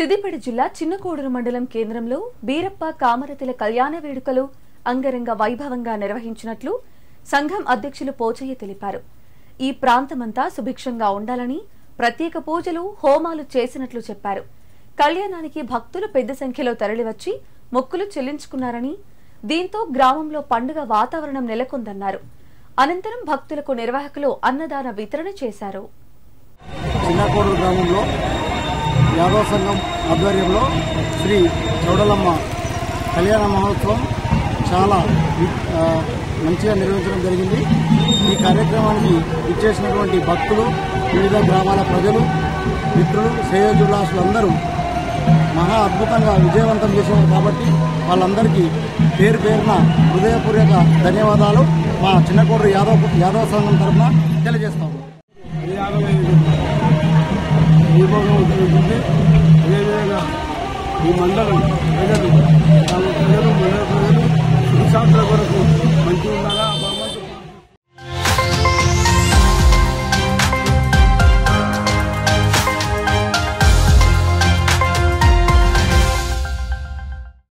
సిద్దిపేట జిల్లా చిన్నకోడూరు మండలం కేంద్రంలో బీరప్ప కామరతిల కళ్యాణ వేడుకలు అంగరంగ వైభవంగా నిర్వహించినట్లు సంఘం అధ్యక్షులు పోచయ్య తెలిపారు. ఈ ప్రాంతమంతా సుభిక్షంగా ఉండాలని ప్రత్యేక పూజలు హోమాలు చేసినట్లు చెప్పారు. కళ్యాణానికి భక్తులు పెద్ద సంఖ్యలో తరలివచ్చి మొక్కులు చెల్లించుకున్నారని, దీంతో గ్రామంలో పండుగ వాతావరణం నెలకొందన్నారు. అనంతరం భక్తులకు నిర్వాహకులు అన్నదాన వితరణ చేశారు. చిన్నకోడూరు గ్రామంలో యాదవ సంఘం ఆధ్వర్యంలో శ్రీ చౌడలమ్మ కళ్యాణ మహోత్సవం చాలా మంచిగా నిర్వహించడం జరిగింది. ఈ కార్యక్రమానికి ఇచ్చేసినటువంటి భక్తులు, వివిధ గ్రామాల ప్రజలు, మిత్రులు, శ్రేయోభిలాషులు అందరూ మహా అద్భుతంగా విజయవంతం చేశారు. కాబట్టి వాళ్ళందరికీ పేరు పేరున హృదయపూర్వక ధన్యవాదాలు మా చిన్నకోడూరు యాదవ సంఘం తరఫున తెలియజేస్తాము. అదేవిధంగా ఈ మండలం